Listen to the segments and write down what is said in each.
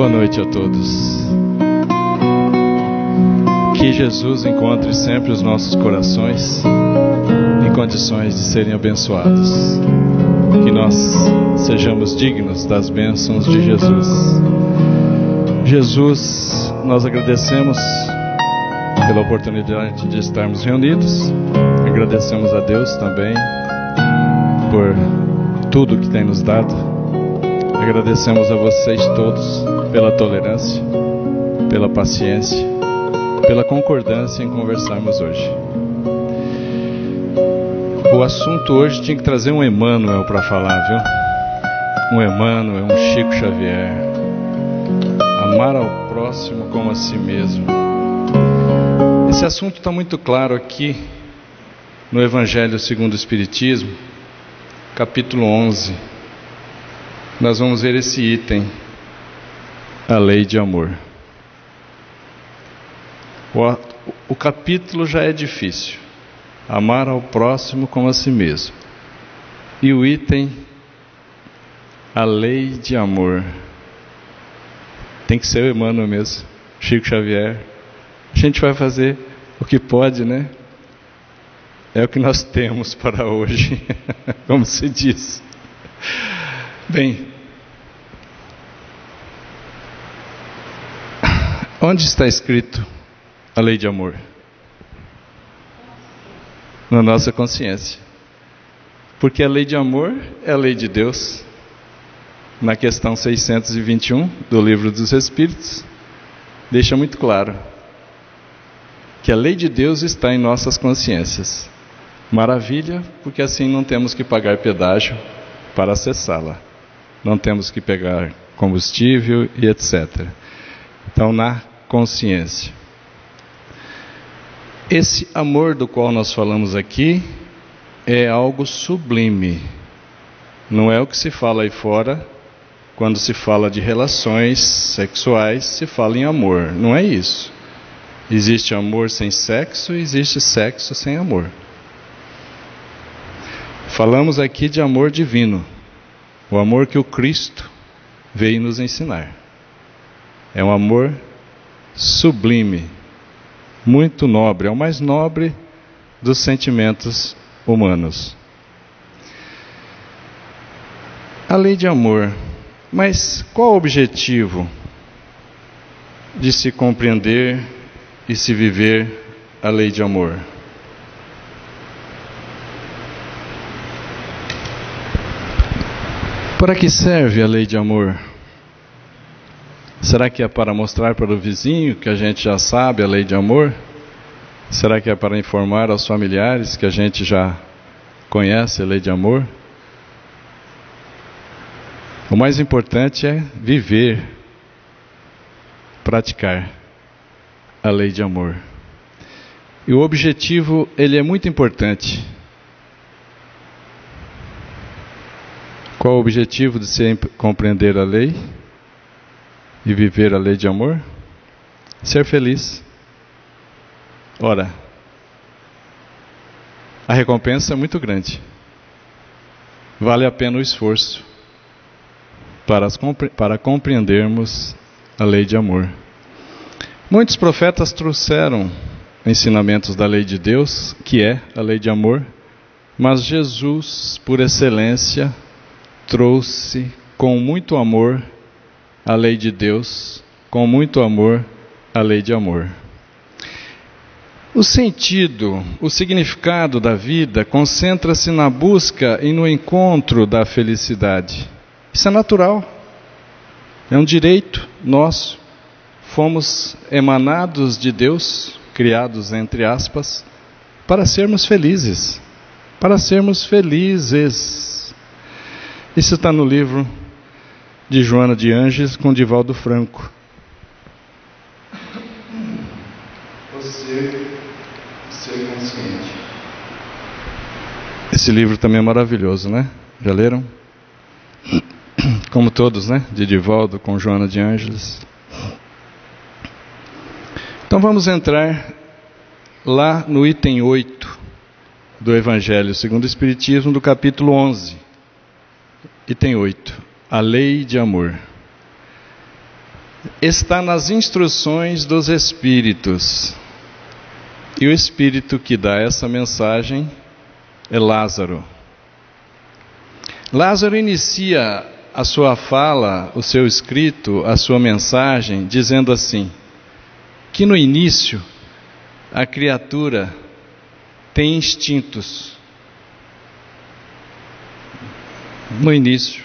Boa noite a todos. Que Jesus encontre sempre os nossos corações em condições de serem abençoados. Que nós sejamos dignos das bênçãos de Jesus. Jesus, nós agradecemos pela oportunidade de estarmos reunidos. Agradecemos a Deus também por tudo que tem nos dado. Agradecemos a vocês todos pela tolerância, pela paciência, pela concordância em conversarmos hoje. O assunto hoje tinha que trazer um Emmanuel para falar, viu? Um Emmanuel, um Chico Xavier. Amar ao próximo como a si mesmo. Esse assunto está muito claro aqui no Evangelho segundo o Espiritismo, capítulo 11. Nós vamos ver esse item, a lei de amor. O capítulo já é difícil, amar ao próximo como a si mesmo. E o item, a lei de amor. Tem que ser o Emmanuel mesmo, Chico Xavier. A gente vai fazer o que pode, né? É o que nós temos para hoje, como se diz. Bem, onde está escrito a lei de amor? Na nossa consciência. Porque a lei de amor é a lei de Deus. Na questão 621 do Livro dos Espíritos, deixa muito claro que a lei de Deus está em nossas consciências. Maravilha, porque assim não temos que pagar pedágio para acessá-la. Não temos que pegar combustível e etc. Então, na consciência. Esse amor do qual nós falamos aqui é algo sublime. Não é o que se fala aí fora, quando se fala de relações sexuais, se fala em amor. Não é isso. Existe amor sem sexo e existe sexo sem amor. Falamos aqui de amor divino. O amor que o Cristo veio nos ensinar. É um amor sublime, muito nobre, é o mais nobre dos sentimentos humanos. A lei de amor. Mas qual o objetivo de se compreender e se viver a lei de amor? Para que serve a lei de amor? Será que é para mostrar para o vizinho que a gente já sabe a lei de amor? Será que é para informar aos familiares que a gente já conhece a lei de amor? O mais importante é viver, praticar a lei de amor. E o objetivo, ele é muito importante. Qual o objetivo de se compreender a lei e viver a lei de amor? Ser feliz. Ora, a recompensa é muito grande. Vale a pena o esforço para compreendermos a lei de amor. Muitos profetas trouxeram ensinamentos da lei de Deus, que é a lei de amor, mas Jesus, por excelência, trouxe com muito amor a lei de Deus, com muito amor a lei de amor. O sentido, o significado da vida concentra-se na busca e no encontro da felicidade. Isso é natural, é um direito nosso. Fomos emanados de Deus, criados entre aspas, para sermos felizes. Para sermos felizes. Isso está no livro de Joana de Ângeles com Divaldo Franco. Ser consciente. Esse livro também é maravilhoso, né? Já leram? Como todos, né? De Divaldo com Joana de Ângeles. Então vamos entrar lá no item 8 do Evangelho segundo o Espiritismo, do capítulo 11. Item 8. A lei de amor. está nas instruções dos Espíritos. E o Espírito que dá essa mensagem é Lázaro. Lázaro inicia a sua fala, o seu escrito, a sua mensagem, dizendo assim, que no início a criatura tem instintos. No início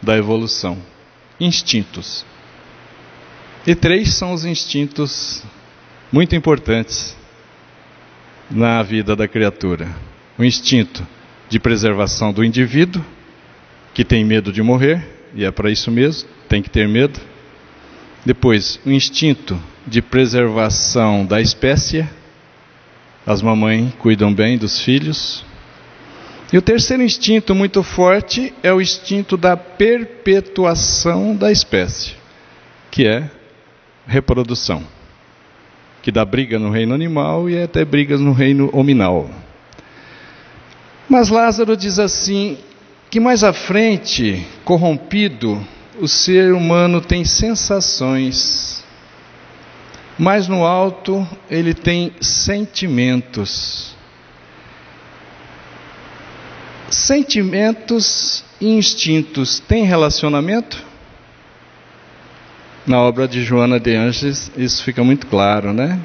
da evolução, instintos. E 3 são os instintos muito importantes na vida da criatura. O instinto de preservação do indivíduo, que tem medo de morrer, e é para isso mesmo, tem que ter medo. Depois, o instinto de preservação da espécie, as mamães cuidam bem dos filhos. E o terceiro instinto muito forte é o instinto da perpetuação da espécie, que é reprodução, que dá briga no reino animal e até brigas no reino hominal. Mas Lázaro diz assim, que mais à frente, corrompido, o ser humano tem sensações, mais no alto ele tem sentimentos. Sentimentos e instintos têm relacionamento? Na obra de Joana de Ângeles isso fica muito claro, né?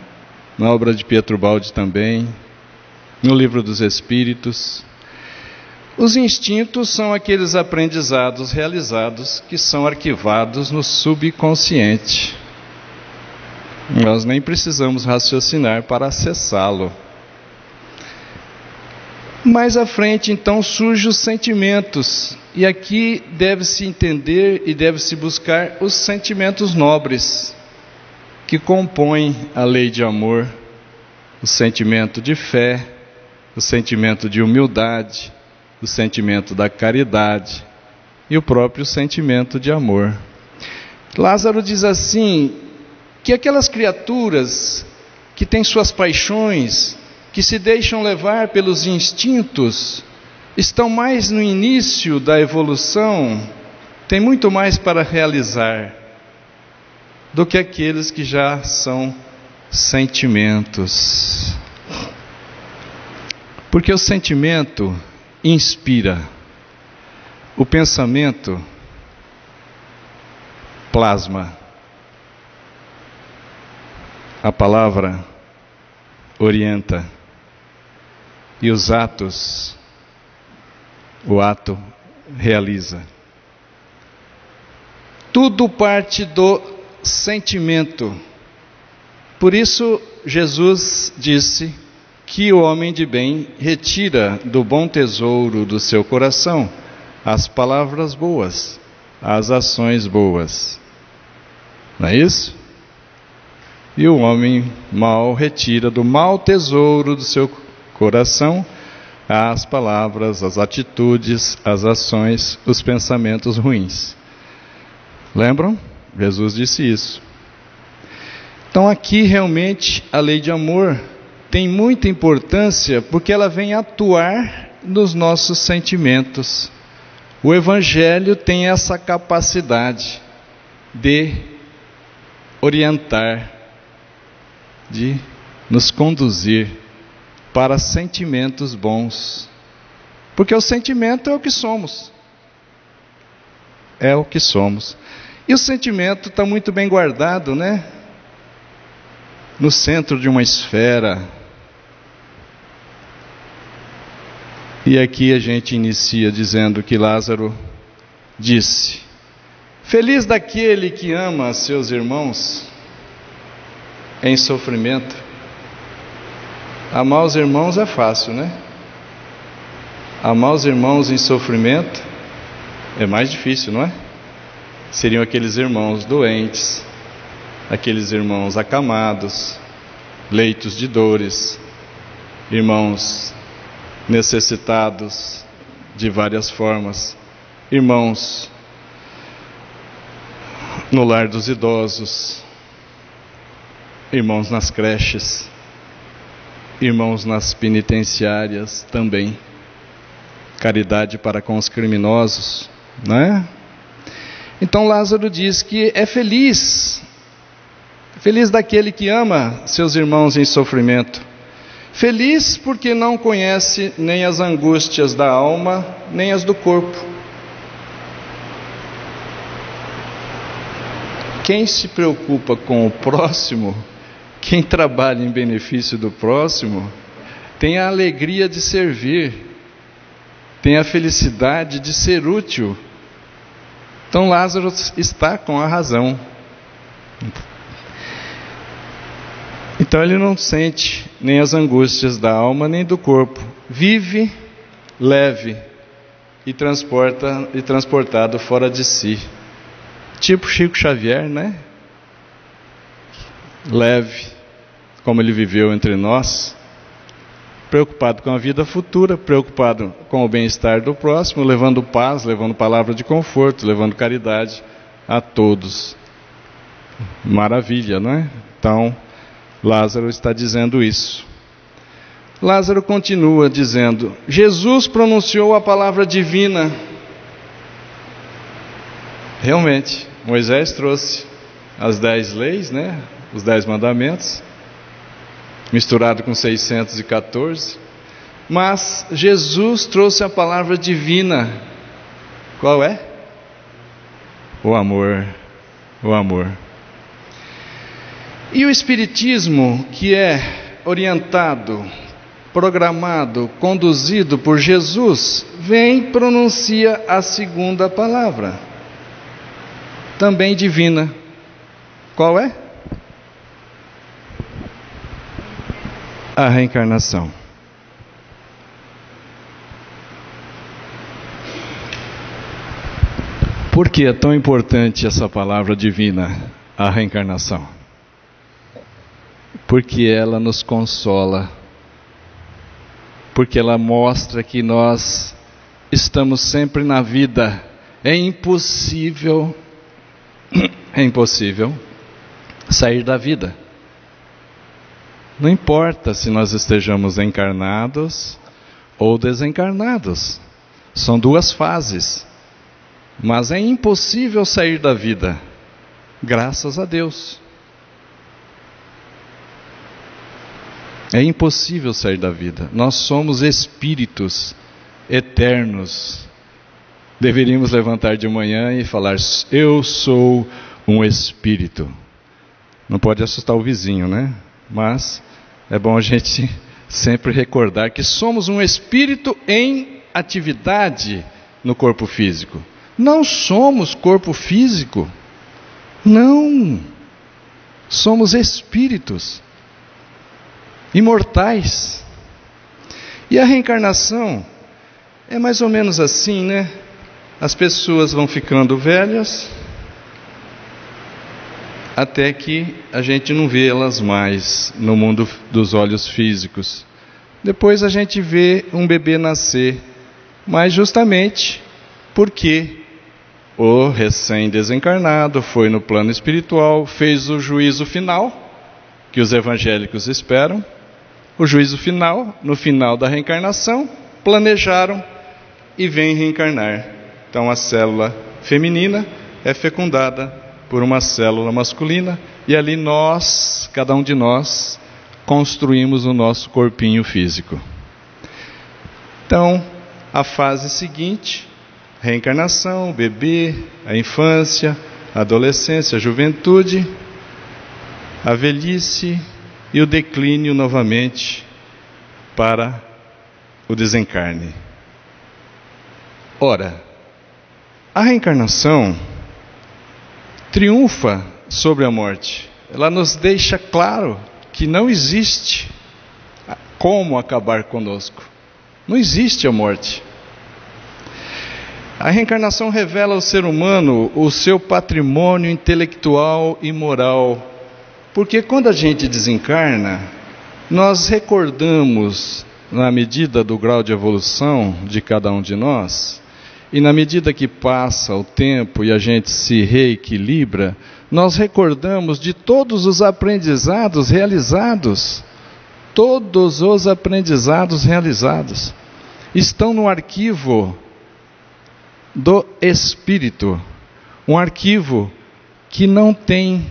Na obra de Pietro Baldi também, no Livro dos Espíritos. Os instintos são aqueles aprendizados realizados que são arquivados no subconsciente. Nós nem precisamos raciocinar para acessá-lo. Mais à frente, então, surgem os sentimentos. E aqui deve-se entender e deve-se buscar os sentimentos nobres, que compõem a lei de amor, o sentimento de fé, o sentimento de humildade, o sentimento da caridade e o próprio sentimento de amor. Lázaro diz assim, que aquelas criaturas que têm suas paixões, que se deixam levar pelos instintos, estão mais no início da evolução, têm muito mais para realizar do que aqueles que já são sentimentos. Porque o sentimento inspira, o pensamento plasma, a palavra orienta, e os atos, o ato realiza. Tudo parte do sentimento. Por isso Jesus disse que o homem de bem retira do bom tesouro do seu coração as palavras boas, as ações boas. Não é isso? E o homem mau retira do mau tesouro do seu coração as palavras, as atitudes, as ações, os pensamentos ruins. Lembram? Jesus disse isso. Então aqui realmente a lei de amor tem muita importância porque ela vem atuar nos nossos sentimentos. O Evangelho tem essa capacidade de orientar, de nos conduzir para sentimentos bons. Porque o sentimento é o que somos. É o que somos. E o sentimento está muito bem guardado, né? No centro de uma esfera. E aqui a gente inicia dizendo que Lázaro disse: feliz daquele que ama seus irmãos em sofrimento. Amar os irmãos é fácil, né? Amar os irmãos em sofrimento é mais difícil, não é? Seriam aqueles irmãos doentes, aqueles irmãos acamados, leitos de dores, irmãos necessitados de várias formas, irmãos no lar dos idosos, irmãos nas creches, irmãos nas penitenciárias também, caridade para com os criminosos, não é? Então Lázaro diz que é feliz Feliz daquele que ama seus irmãos em sofrimento. Feliz porque não conhece nem as angústias da alma, nem as do corpo. Quem se preocupa com o próximo, quem trabalha em benefício do próximo, tem a alegria de servir, tem a felicidade de ser útil. Então Lázaro está com a razão. Então ele não sente nem as angústias da alma nem do corpo. Vive leve e transportado fora de si. Tipo Chico Xavier, né? Leve, como ele viveu entre nós, preocupado com a vida futura, preocupado com o bem-estar do próximo, levando paz, levando palavra de conforto, levando caridade a todos. Maravilha, não é? Então, Lázaro está dizendo isso. Lázaro continua dizendo: Jesus pronunciou a palavra divina. Realmente, Moisés trouxe as 10 leis, né? Os 10 mandamentos, misturado com 614. Mas Jesus trouxe a palavra divina. Qual é? O amor. O amor. E o Espiritismo, que é orientado, programado, conduzido por Jesus, vem e pronuncia a segunda palavra, também divina. Qual é? A reencarnação. Por que é tão importante essa palavra divina, a reencarnação? Porque ela nos consola, porque ela mostra que nós estamos sempre na vida. É impossível sair da vida. Não importa se nós estejamos encarnados ou desencarnados, são 2 fases, mas é impossível sair da vida, graças a Deus. É impossível sair da vida. Nós somos espíritos eternos. Deveríamos levantar de manhã e falar: eu sou um espírito. Não pode assustar o vizinho, né? Mas é bom a gente sempre recordar que somos um espírito em atividade no corpo físico. Não somos corpo físico. Não. Somos espíritos imortais. E a reencarnação é mais ou menos assim, né? As pessoas vão ficando velhas até que a gente não vê elas mais no mundo dos olhos físicos. Depois a gente vê um bebê nascer, mas justamente porque o recém-desencarnado foi no plano espiritual, fez o juízo final, que os evangélicos esperam. O juízo final, no final da reencarnação, planejaram e vem reencarnar. Então a célula feminina é fecundada por uma célula masculina e ali nós, cada um de nós, construímos o nosso corpinho físico. Então, a fase seguinte, reencarnação, o bebê, a infância, a adolescência, a juventude, a velhice e o declínio novamente para o desencarne. Ora, a reencarnação triunfa sobre a morte. Ela nos deixa claro que não existe como acabar conosco. Não existe a morte. A reencarnação revela ao ser humano o seu patrimônio intelectual e moral. Porque quando a gente desencarna, nós recordamos, na medida do grau de evolução de cada um de nós, e na medida que passa o tempo e a gente se reequilibra, nós recordamos de todos os aprendizados realizados. Todos os aprendizados realizados estão no arquivo do Espírito, um arquivo que não tem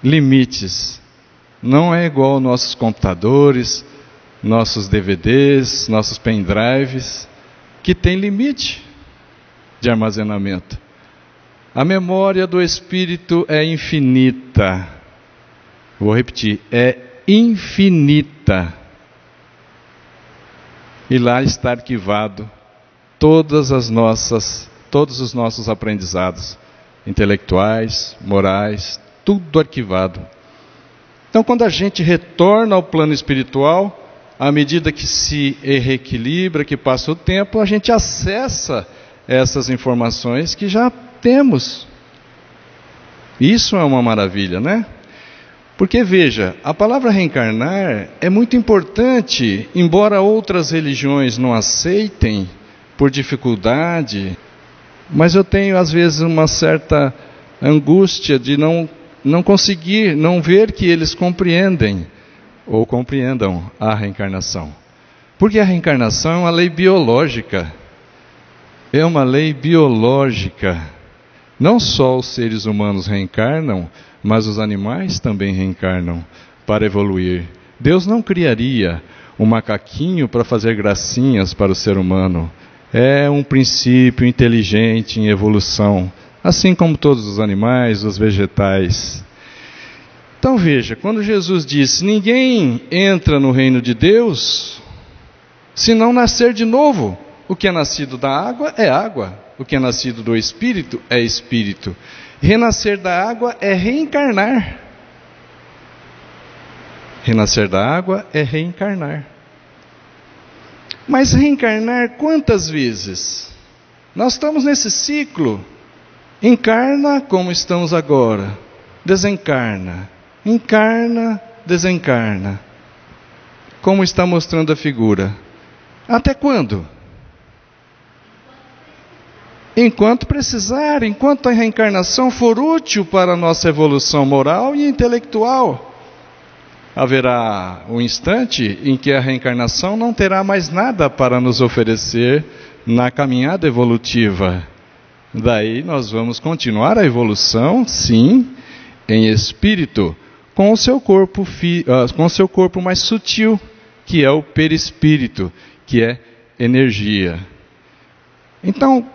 limites. Não é igual nossos computadores, nossos DVDs, nossos pendrives, que tem limite de armazenamento. A memória do Espírito é infinita. Vou repetir, é infinita. E lá está arquivado todos os nossos aprendizados intelectuais, morais, tudo arquivado. Então, quando a gente retorna ao plano espiritual, à medida que se reequilibra, que passa o tempo, a gente acessa essas informações que já temos. Isso é uma maravilha, né? Porque veja, a palavra reencarnar é muito importante, embora outras religiões não aceitem por dificuldade, mas eu tenho às vezes uma certa angústia de não conseguir, não ver que eles compreendem ou compreendam a reencarnação. Porque a reencarnação é uma lei biológica. É uma lei biológica. Não só os seres humanos reencarnam, mas os animais também reencarnam para evoluir. Deus não criaria um macaquinho para fazer gracinhas para o ser humano. É um princípio inteligente em evolução, assim como todos os animais, os vegetais. Então veja, quando Jesus disse, ninguém entra no reino de Deus se não nascer de novo. O que é nascido da água é água, o que é nascido do Espírito é Espírito. Renascer da água é reencarnar. Renascer da água é reencarnar. Mas reencarnar quantas vezes? Nós estamos nesse ciclo. Encarna como estamos agora. Desencarna. Encarna, desencarna. Como está mostrando a figura. Até quando? Enquanto precisar, enquanto a reencarnação for útil para a nossa evolução moral e intelectual. Haverá um instante em que a reencarnação não terá mais nada para nos oferecer na caminhada evolutiva. Daí nós vamos continuar a evolução, sim, em espírito, com o seu corpo mais sutil, que é o perispírito, que é energia. Então,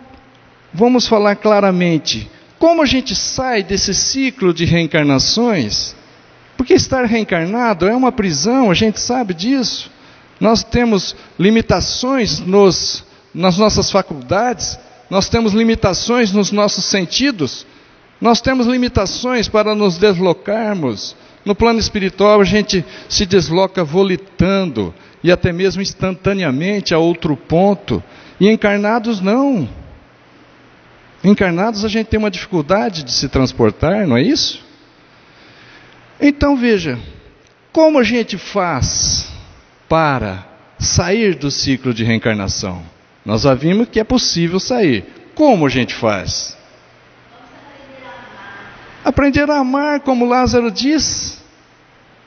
vamos falar claramente, como a gente sai desse ciclo de reencarnações? Porque estar reencarnado é uma prisão, a gente sabe disso. Nós temos limitações nas nossas faculdades, nós temos limitações nos nossos sentidos, nós temos limitações para nos deslocarmos. No plano espiritual a gente se desloca volitando e até mesmo instantaneamente a outro ponto. E encarnados não. Encarnados a gente tem uma dificuldade de se transportar, não é isso? Então veja, como a gente faz para sair do ciclo de reencarnação? Nós já vimos que é possível sair. Como a gente faz? Aprender a amar, como Lázaro diz,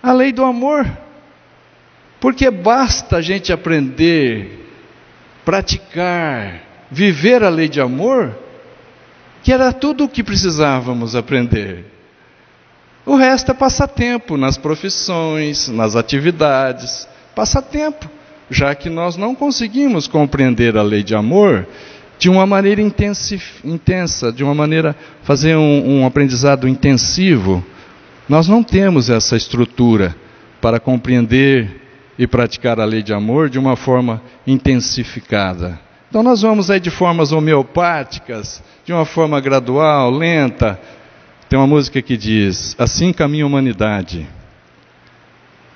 a lei do amor. Porque basta a gente aprender, praticar, viver a lei de amor, que era tudo o que precisávamos aprender. O resto é passatempo, nas profissões, nas atividades, passatempo, já que nós não conseguimos compreender a lei de amor de uma maneira intensa, de uma maneira, fazer um aprendizado intensivo. Nós não temos essa estrutura para compreender e praticar a lei de amor de uma forma intensificada. Então nós vamos aí de formas homeopáticas, de uma forma gradual, lenta. Tem uma música que diz, assim caminha a humanidade,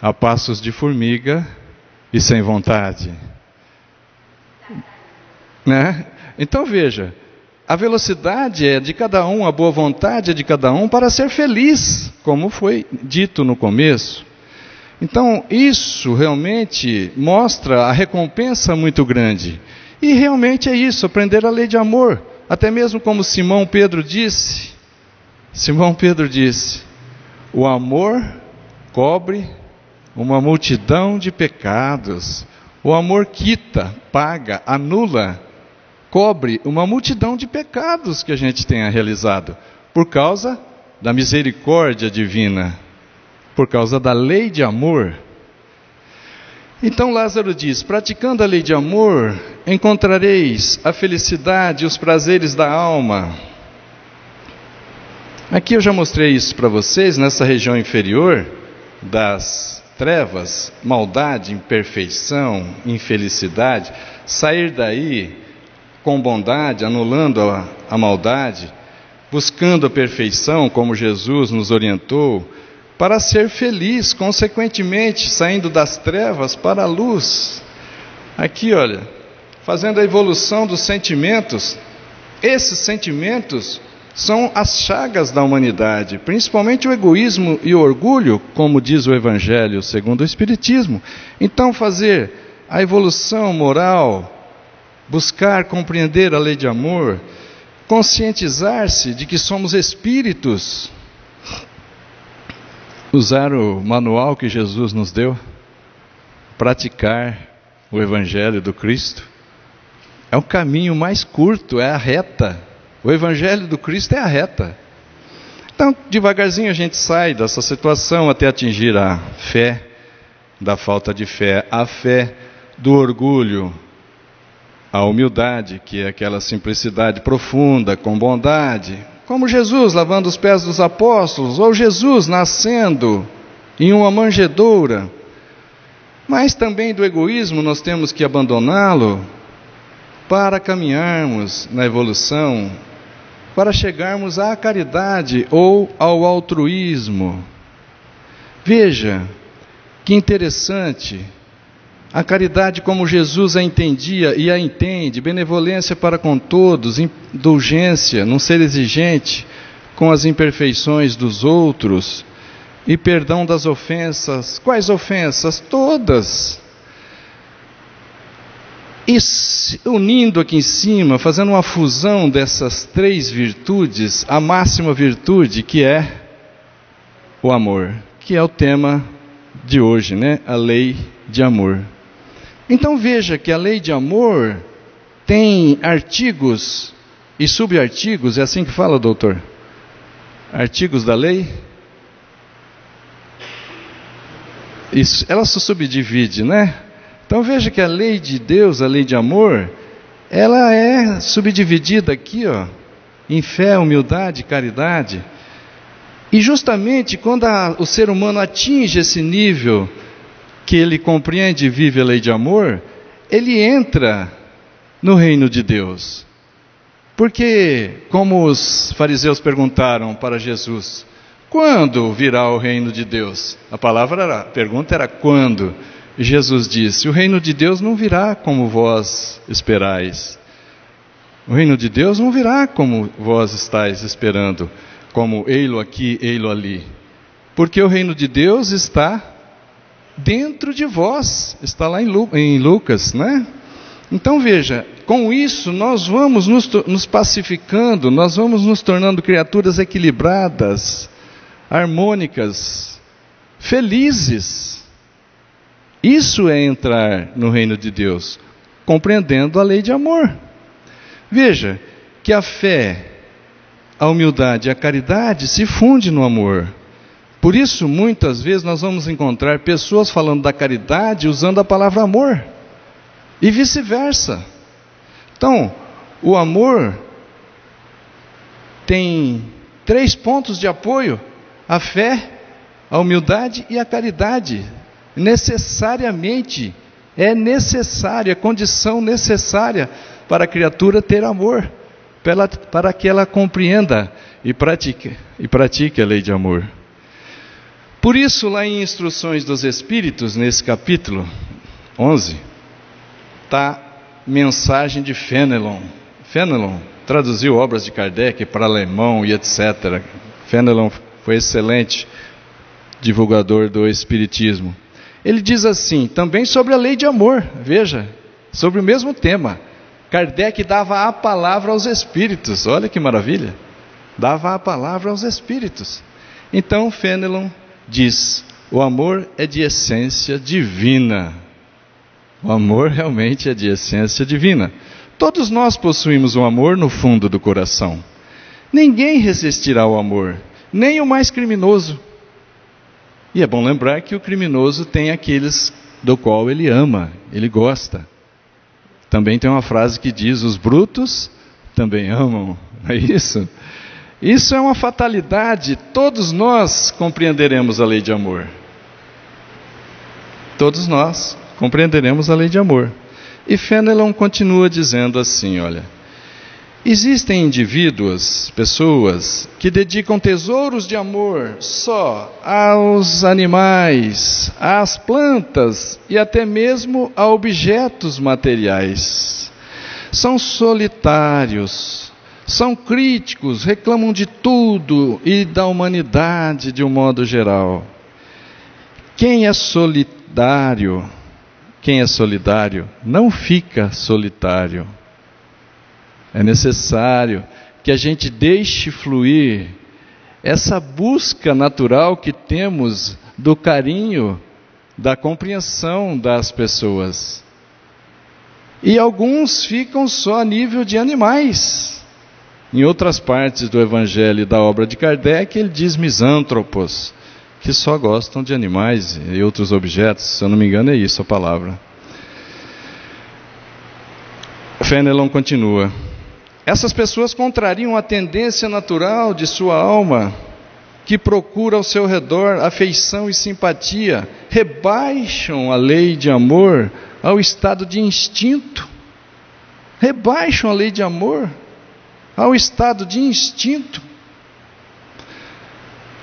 a passos de formiga e sem vontade. Né? Então veja, a velocidade é de cada um, a boa vontade é de cada um para ser feliz, como foi dito no começo. Então isso realmente mostra a recompensa muito grande. E realmente é isso, aprender a lei de amor. Até mesmo como Simão Pedro disse, o amor cobre uma multidão de pecados. O amor quita, paga, anula, cobre uma multidão de pecados que a gente tenha realizado, por causa da misericórdia divina, por causa da lei de amor. Então Lázaro diz: praticando a lei de amor, encontrareis a felicidade e os prazeres da alma. Aqui eu já mostrei isso para vocês, nessa região inferior das trevas, maldade, imperfeição, infelicidade. Sair daí com bondade, anulando a maldade, buscando a perfeição, como Jesus nos orientou, para ser feliz, consequentemente, saindo das trevas para a luz. Aqui, olha, fazendo a evolução dos sentimentos. Esses sentimentos são as chagas da humanidade, principalmente o egoísmo e o orgulho, como diz o Evangelho segundo o Espiritismo. Então, fazer a evolução moral, buscar compreender a lei de amor, conscientizar-se de que somos espíritos, usar o manual que Jesus nos deu, praticar o Evangelho do Cristo, é o caminho mais curto, é a reta. O Evangelho do Cristo é a reta. Então, devagarzinho a gente sai dessa situação até atingir a fé, da falta de fé, a fé do orgulho, a humildade, que é aquela simplicidade profunda, com bondade, como Jesus lavando os pés dos apóstolos, ou Jesus nascendo em uma manjedoura. Mas também do egoísmo nós temos que abandoná-lo para caminharmos na evolução, para chegarmos à caridade ou ao altruísmo. Veja que interessante, a caridade como Jesus a entendia e a entende, benevolência para com todos, indulgência, não ser exigente com as imperfeições dos outros e perdão das ofensas. Quais ofensas? Todas. E unindo aqui em cima, fazendo uma fusão dessas três virtudes, a máxima virtude que é o amor, que é o tema de hoje, né? A lei de amor. Então veja que a lei de amor tem artigos e subartigos, é assim que fala, doutor? Artigos da lei? Isso, ela se subdivide, né? Então veja que a lei de Deus, a lei de amor, ela é subdividida aqui, ó, em fé, humildade, caridade. E justamente quando o ser humano atinge esse nível que ele compreende e vive a lei de amor, ele entra no reino de Deus. Porque, como os fariseus perguntaram para Jesus, quando virá o reino de Deus? A pergunta era quando? E Jesus disse: o reino de Deus não virá como vós esperais. O reino de Deus não virá como vós estáis esperando, como ei-lo aqui, ei-lo ali. Porque o reino de Deus está dentro de vós, está lá em Lucas, né? Então veja, com isso nós vamos nos pacificando, nós vamos nos tornando criaturas equilibradas, harmônicas, felizes. Isso é entrar no reino de Deus, compreendendo a lei de amor. Veja que a fé, a humildade e a caridade se fundem no amor. Por isso, muitas vezes nós vamos encontrar pessoas falando da caridade usando a palavra amor, e vice-versa. Então, o amor tem 3 pontos de apoio: a fé, a humildade e a caridade. Necessariamente, é necessária, é condição necessária para a criatura ter amor, para que ela compreenda e pratique a lei de amor. Por isso, lá em Instruções dos Espíritos, nesse capítulo 11, está mensagem de Fenelon. Fenelon traduziu obras de Kardec para alemão e etc. Fenelon foi excelente divulgador do Espiritismo. Ele diz assim, também sobre a lei de amor, veja, sobre o mesmo tema. Kardec dava a palavra aos espíritos, olha que maravilha, dava a palavra aos espíritos. Então Fenelon diz, o amor é de essência divina. O amor realmente é de essência divina. Todos nós possuímos o amor no fundo do coração. Ninguém resistirá ao amor, nem o mais criminoso. E é bom lembrar que o criminoso tem aqueles do qual ele ama, ele gosta. Também tem uma frase que diz: os brutos também amam. Não é isso? Isso é uma fatalidade. Todos nós compreenderemos a lei de amor. Todos nós compreenderemos a lei de amor. E Fenelon continua dizendo assim, olha: existem indivíduos, pessoas, que dedicam tesouros de amor só aos animais, às plantas e até mesmo a objetos materiais. São solitários, são críticos, reclamam de tudo e da humanidade de um modo geral. Quem é solidário não fica solitário. É necessário que a gente deixe fluir essa busca natural que temos do carinho, da compreensão das pessoas. E alguns ficam só a nível de animais. Em outras partes do Evangelho e da obra de Kardec, ele diz misântropos, que só gostam de animais e outros objetos. Se eu não me engano, é isso a palavra. Fenelon continua: essas pessoas contrariam a tendência natural de sua alma, que procura ao seu redor afeição e simpatia, rebaixam a lei de amor ao estado de instinto. Rebaixam a lei de amor ao estado de instinto.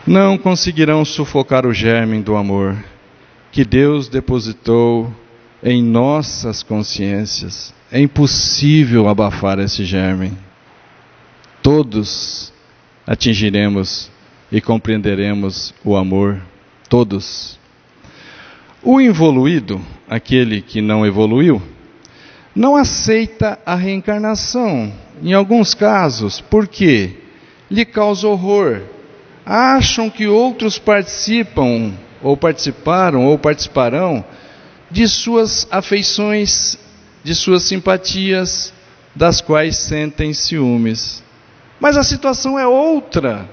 Não conseguirão sufocar o germe do amor que Deus depositou em nossas consciências. É impossível abafar esse germe. Todos atingiremos e compreenderemos o amor. Todos. O involuído, aquele que não evoluiu, não aceita a reencarnação. Em alguns casos, porque lhe causa horror. Acham que outros participam, ou participaram, ou participarão de suas afeições, de suas simpatias, das quais sentem ciúmes. Mas a situação é outra.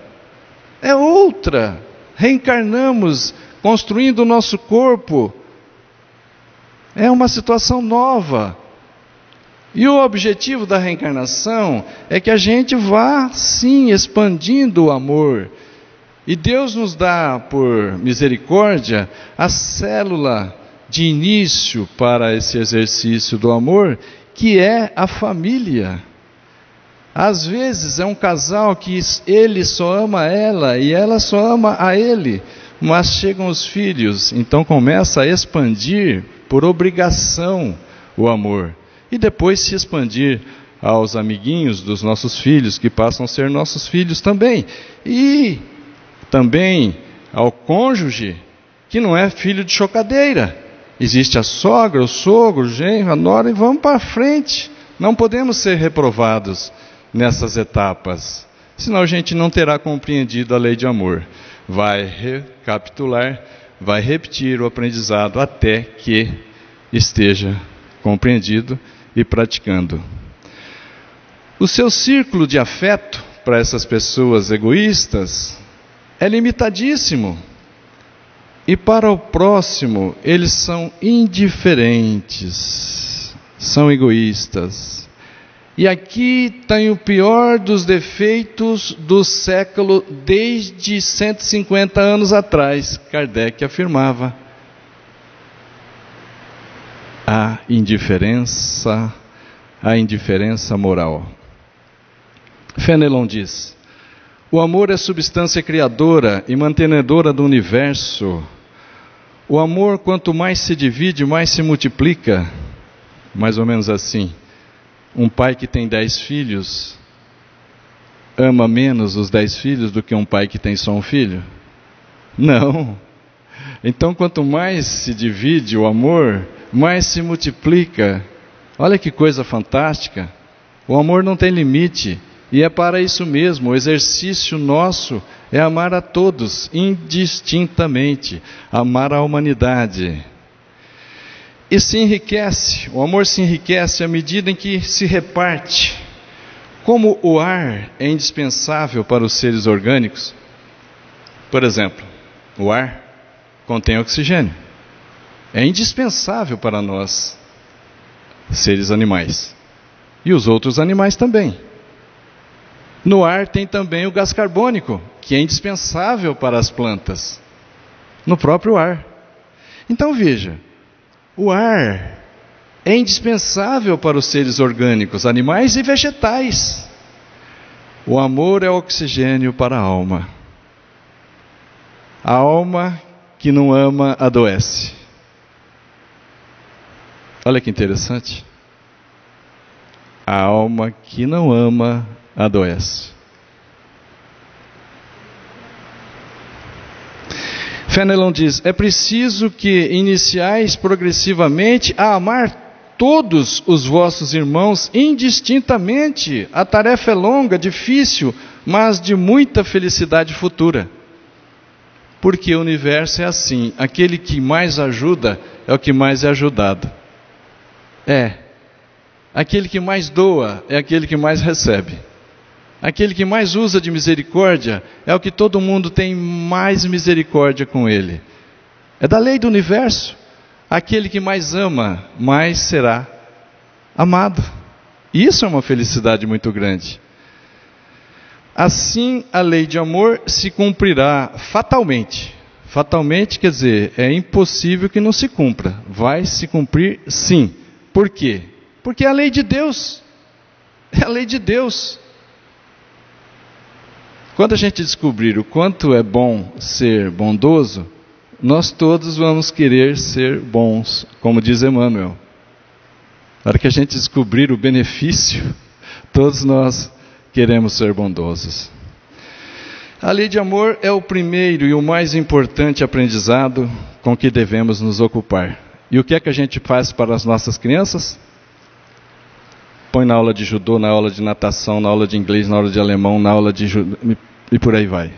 É outra. Reencarnamos, construindo o nosso corpo. É uma situação nova. E o objetivo da reencarnação é que a gente vá, sim, expandindo o amor. E Deus nos dá, por misericórdia, a célula de início para esse exercício do amor, que é a família. Às vezes é um casal que ele só ama ela e ela só ama a ele, mas chegam os filhos, então começa a expandir por obrigação o amor. E depois se expandir aos amiguinhos dos nossos filhos, que passam a ser nossos filhos também. E também ao cônjuge, que não é filho de chocadeira. Existe a sogra, o sogro, o genro, a nora, e vamos para frente. Não podemos ser reprovados nessas etapas, senão a gente não terá compreendido a lei de amor. Vai recapitular, vai repetir o aprendizado até que esteja compreendido e praticando. O seu círculo de afeto para essas pessoas egoístas é limitadíssimo. E para o próximo, eles são indiferentes, são egoístas. E aqui tem o pior dos defeitos do século, desde 150 anos atrás. Kardec afirmava: a indiferença moral. Fenelon diz: o amor é substância criadora e mantenedora do universo. O amor, quanto mais se divide, mais se multiplica. Mais ou menos assim. Um pai que tem 10 filhos ama menos os 10 filhos do que um pai que tem só um filho? Não. Então, quanto mais se divide o amor, mais se multiplica. Olha que coisa fantástica. O amor não tem limite. E é para isso mesmo, o exercício nosso é amar a todos, indistintamente, amar a humanidade. E se enriquece, o amor se enriquece à medida em que se reparte. Como o ar é indispensável para os seres orgânicos, Por exemplo, o ar contém oxigênio. É indispensável para nós, seres animais. E os outros animais também. No ar tem também o gás carbônico, que é indispensável para as plantas. No próprio ar. Então veja, o ar é indispensável para os seres orgânicos, animais e vegetais. O amor é oxigênio para a alma. A alma que não ama adoece. Olha que interessante. A alma que não ama adoece. Fenelon diz: é preciso que iniciais progressivamente a amar todos os vossos irmãos indistintamente. A tarefa é longa, difícil, mas de muita felicidade futura. Porque o universo é assim: aquele que mais ajuda é o que mais é ajudado. Aquele que mais doa é aquele que mais recebe. Aquele que mais usa de misericórdia é o que todo mundo tem mais misericórdia com ele. É da lei do universo. Aquele que mais ama, mais será amado. Isso é uma felicidade muito grande. Assim, a lei de amor se cumprirá fatalmente. Fatalmente quer dizer, é impossível que não se cumpra. Vai se cumprir sim. Por quê? Porque é a lei de Deus. É a lei de Deus. Quando a gente descobrir o quanto é bom ser bondoso, nós todos vamos querer ser bons, como diz Emmanuel. Na hora que a gente descobrir o benefício, todos nós queremos ser bondosos. A lei de amor é o primeiro e o mais importante aprendizado com que devemos nos ocupar. E o que é que a gente faz para as nossas crianças? Põe na aula de judô, na aula de natação, na aula de inglês, na aula de alemão, na aula de judô, e por aí vai.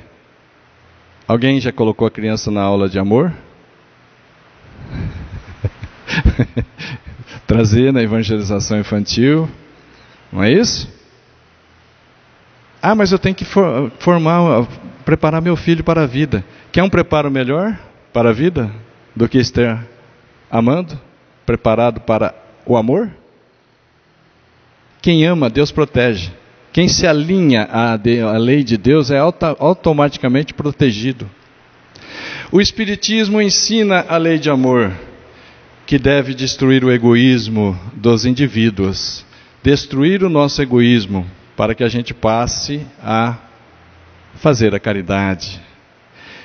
Alguém já colocou a criança na aula de amor? Trazer na evangelização infantil, não é isso? Mas eu tenho que preparar meu filho para a vida. Quer um preparo melhor para a vida do que estar amando? Preparado para o amor? Quem ama, Deus protege. Quem se alinha à lei de Deus é automaticamente protegido. O Espiritismo ensina a lei de amor, que deve destruir o egoísmo dos indivíduos. Destruir o nosso egoísmo, para que a gente passe a fazer a caridade.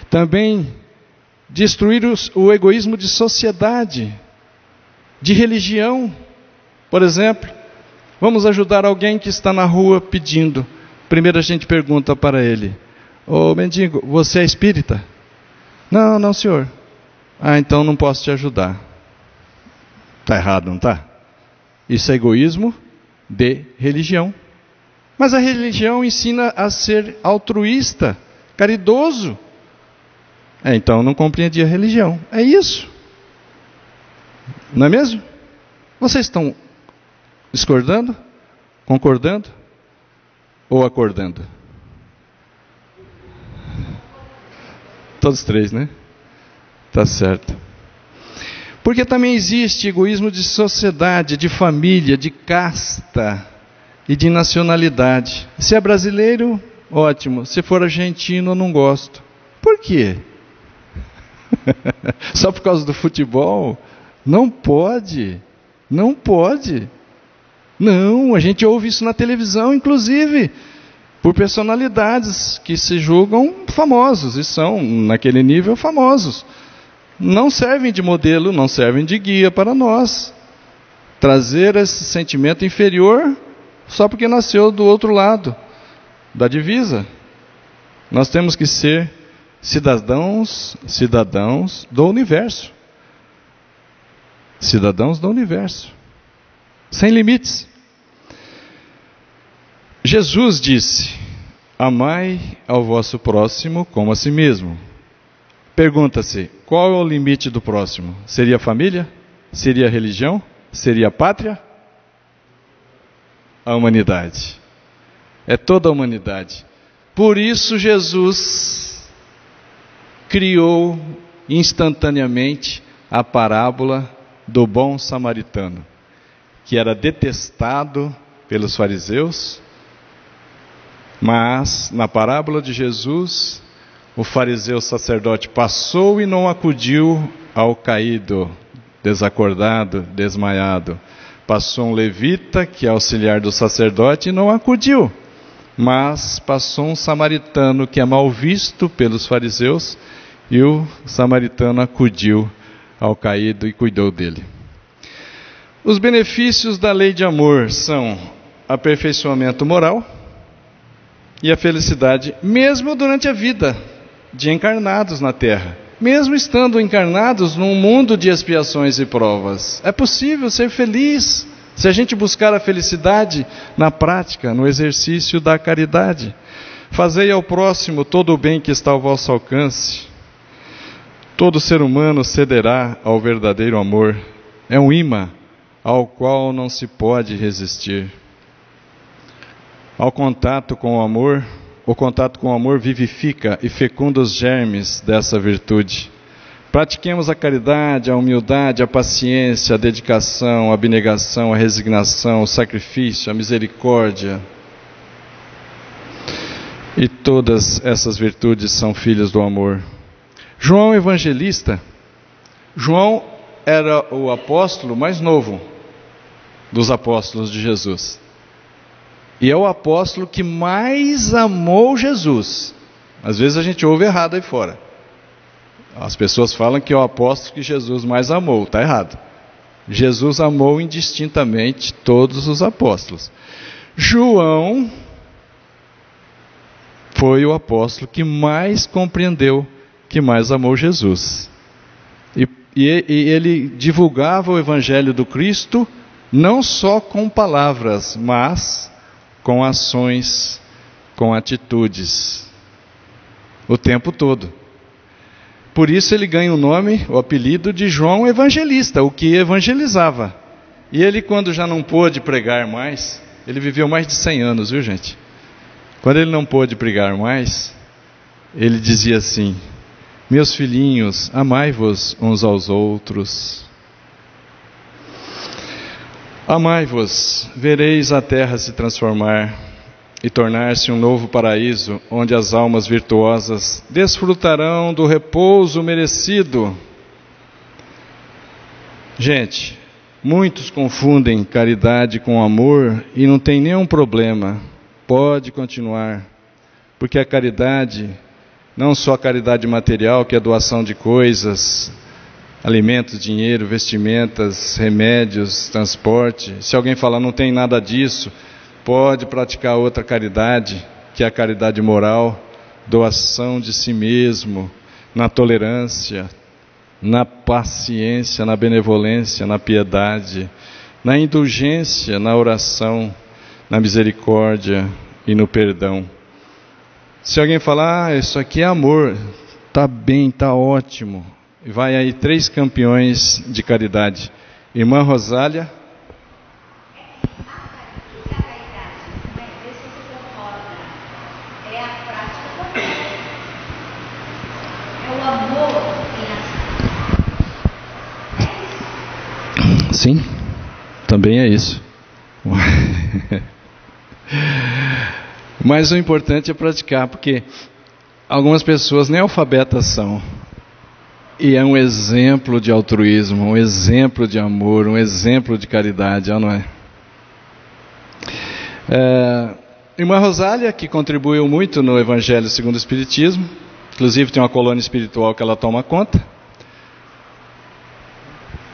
Também destruir o egoísmo de sociedade, de religião. Por exemplo, vamos ajudar alguém que está na rua pedindo. Primeiro a gente pergunta para ele: ô mendigo, você é espírita? Não, senhor. Então não posso te ajudar. Está errado, não está? Isso é egoísmo de religião. Mas a religião ensina a ser altruísta, caridoso. Então não compreendi a religião. É isso. Não é mesmo? Vocês estão discordando? Concordando? Ou acordando? Todos três, né? Tá certo. Porque também existe egoísmo de sociedade, de família, de casta e de nacionalidade. Se é brasileiro, ótimo. Se for argentino, eu não gosto. Por quê? Só por causa do futebol? Não pode. Não pode. Não, a gente ouve isso na televisão, inclusive, por personalidades que se julgam famosos, e são, naquele nível, famosos. Não servem de modelo, não servem de guia para nós. Trazer esse sentimento inferior só porque nasceu do outro lado da divisa. Nós temos que ser cidadãos do universo. Cidadãos do universo. Sem limites. Jesus disse: amai ao vosso próximo como a si mesmo. Pergunta-se, qual é o limite do próximo? Seria a família? Seria a religião? Seria a pátria? A humanidade. É toda a humanidade. Por isso Jesus criou instantaneamente a parábola do bom samaritano, que era detestado pelos fariseus, mas na parábola de Jesus, o fariseu sacerdote passou e não acudiu ao caído, desacordado, desmaiado. Passou um levita, que é auxiliar do sacerdote, e não acudiu. Mas passou um samaritano, que é mal visto pelos fariseus, e o samaritano acudiu ao caído e cuidou dele. Os benefícios da lei de amor são aperfeiçoamento moral e a felicidade, mesmo durante a vida de encarnados na Terra. Mesmo estando encarnados num mundo de expiações e provas, é possível ser feliz se a gente buscar a felicidade na prática, no exercício da caridade. Fazei ao próximo todo o bem que está ao vosso alcance. Todo ser humano cederá ao verdadeiro amor. É um imã ao qual não se pode resistir. Ao contato com o amor, o contato com o amor vivifica e fecunda os germes dessa virtude. Pratiquemos a caridade, a humildade, a paciência, a dedicação, a abnegação, a resignação, o sacrifício, a misericórdia. E todas essas virtudes são filhas do amor. João Evangelista. João era o apóstolo mais novo dos apóstolos de Jesus. E é o apóstolo que mais amou Jesus. Às vezes a gente ouve errado aí fora. As pessoas falam que é o apóstolo que Jesus mais amou. Está errado. Jesus amou indistintamente todos os apóstolos. João foi o apóstolo que mais compreendeu, que mais amou Jesus. E ele divulgava o Evangelho do Cristo não só com palavras, mas com ações, com atitudes, o tempo todo. Por isso ele ganha o nome, o apelido de João Evangelista, o que evangelizava. E ele, quando já não pôde pregar mais, ele viveu mais de 100 anos, viu gente? Quando ele não pôde pregar mais, ele dizia assim: meus filhinhos, amai-vos uns aos outros. Amai-vos, vereis a terra se transformar e tornar-se um novo paraíso, onde as almas virtuosas desfrutarão do repouso merecido. Gente, muitos confundem caridade com amor e não tem nenhum problema, pode continuar, porque a caridade, não só a caridade material, que é a doação de coisas, alimentos, dinheiro, vestimentas, remédios, transporte. Se alguém falar não tem nada disso, pode praticar outra caridade, que é a caridade moral, doação de si mesmo, na tolerância, na paciência, na benevolência, na piedade, na indulgência, na oração, na misericórdia e no perdão. Se alguém falar, isso aqui é amor, tá bem, tá ótimo. Vai aí 3 campeões de caridade. Irmã Rosália. Sim, também é isso. Mas o importante é praticar, porque algumas pessoas nem alfabetas são. E é um exemplo de altruísmo, um exemplo de amor, um exemplo de caridade, não é? Irmã Rosália, que contribuiu muito no Evangelho segundo o Espiritismo, inclusive tem uma colônia espiritual que ela toma conta.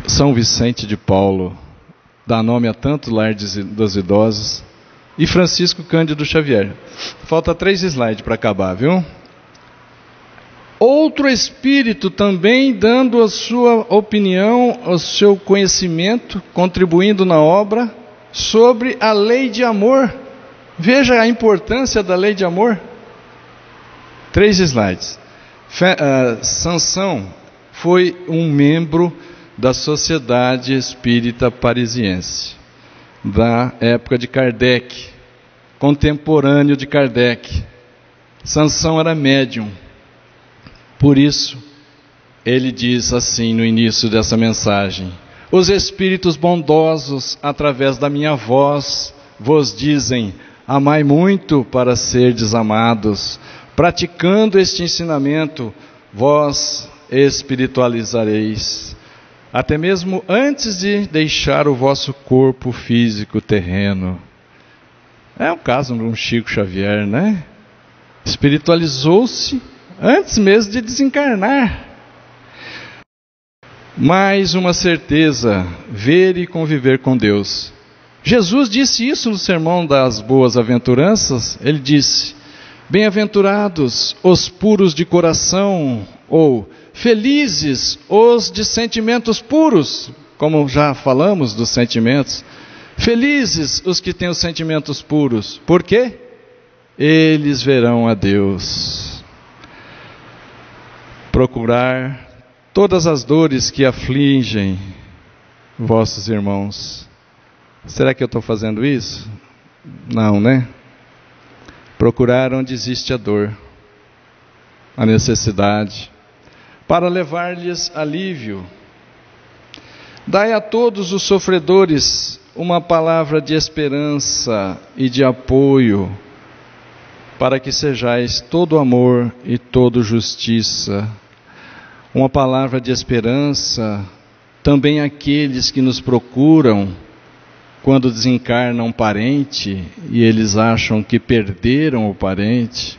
São Vicente de Paulo, dá nome a tantos lares dos idosos. E Francisco Cândido Xavier. Falta 3 slides para acabar, viu? Outro espírito também dando a sua opinião, o seu conhecimento, contribuindo na obra sobre a lei de amor. Veja a importância da lei de amor. 3 slides. Sansão foi um membro da Sociedade Espírita Parisiense, da época de Kardec, contemporâneo de Kardec. Sansão era médium. Por isso, ele diz assim no início dessa mensagem: os espíritos bondosos, através da minha voz, vos dizem: amai muito para serdes amados. Praticando este ensinamento, vós espiritualizareis, até mesmo antes de deixar o vosso corpo físico terreno. É o caso de um Chico Xavier, né? Espiritualizou-se antes mesmo de desencarnar. Mais uma certeza: ver e conviver com Deus. Jesus disse isso no Sermão das Boas-Aventuranças. Ele disse: bem-aventurados os puros de coração, ou felizes os de sentimentos puros, como já falamos dos sentimentos. Felizes os que têm os sentimentos puros. Por quê? Eles verão a Deus. Procurar todas as dores que afligem vossos irmãos. Será que eu estou fazendo isso? Não, né? Procurar onde existe a dor, a necessidade, para levar-lhes alívio. Dai a todos os sofredores uma palavra de esperança e de apoio, para que sejais todo amor e todo justiça. Uma palavra de esperança também àqueles que nos procuram quando desencarna um parente e eles acham que perderam o parente,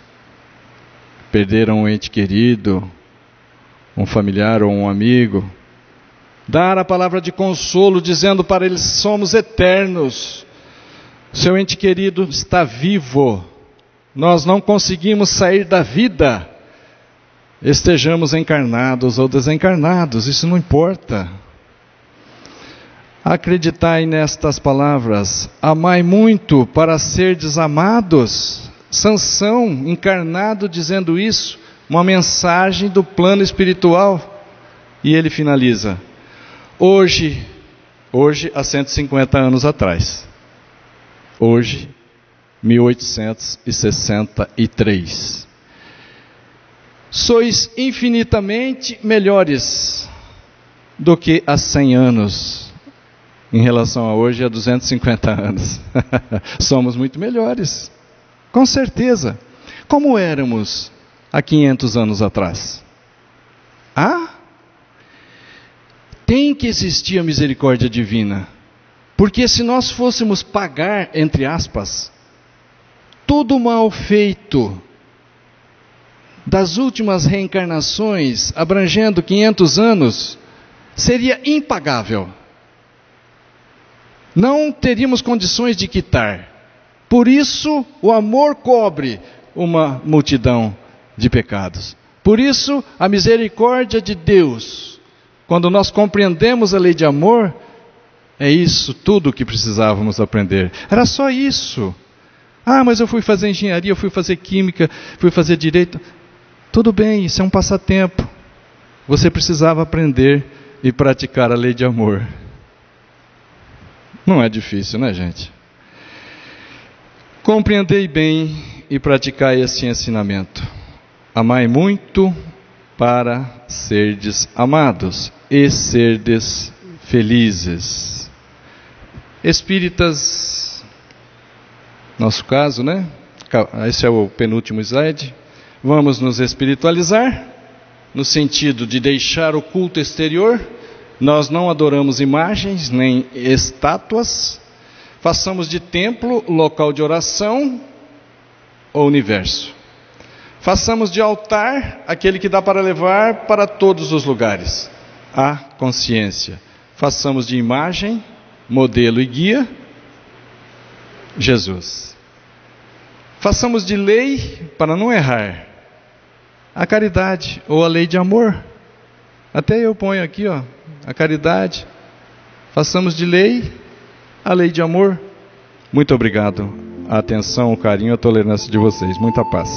perderam um ente querido, um familiar ou um amigo. Dar a palavra de consolo, dizendo para eles: somos eternos, seu ente querido está vivo, nós não conseguimos sair da vida, estejamos encarnados ou desencarnados, isso não importa. Acreditai nestas palavras: amai muito para serdes amados. Sansão, encarnado, dizendo isso, uma mensagem do plano espiritual. E ele finaliza: hoje há 150 anos atrás, hoje, 1863, sois infinitamente melhores do que há 100 anos. Em relação a hoje, há 250 anos. Somos muito melhores, com certeza. Como éramos há 500 anos atrás? Tem que existir a misericórdia divina. Porque se nós fôssemos pagar, entre aspas, todo o mal feito das últimas reencarnações, abrangendo 500 anos, seria impagável. Não teríamos condições de quitar. Por isso, o amor cobre uma multidão de pecados. Por isso, a misericórdia de Deus, quando nós compreendemos a lei de amor, é isso tudo que precisávamos aprender. Era só isso. Mas eu fui fazer engenharia, eu fui fazer química, fui fazer direito. Tudo bem, isso é um passatempo. Você precisava aprender e praticar a lei de amor. Não é difícil, né, gente? Compreendei bem e praticai este ensinamento. Amai muito para serdes amados e serdes felizes. Espíritas, nosso caso, né? Esse é o penúltimo slide. Vamos nos espiritualizar, no sentido de deixar o culto exterior. Nós não adoramos imagens, nem estátuas. Façamos de templo local de oração ou universo. Façamos de altar aquele que dá para levar para todos os lugares, a consciência. Façamos de imagem, modelo e guia, Jesus. Façamos de lei para não errar, a caridade ou a lei de amor. Até eu ponho aqui, a caridade. Façamos de lei a lei de amor. Muito obrigado. A atenção, o carinho, a tolerância de vocês. Muita paz.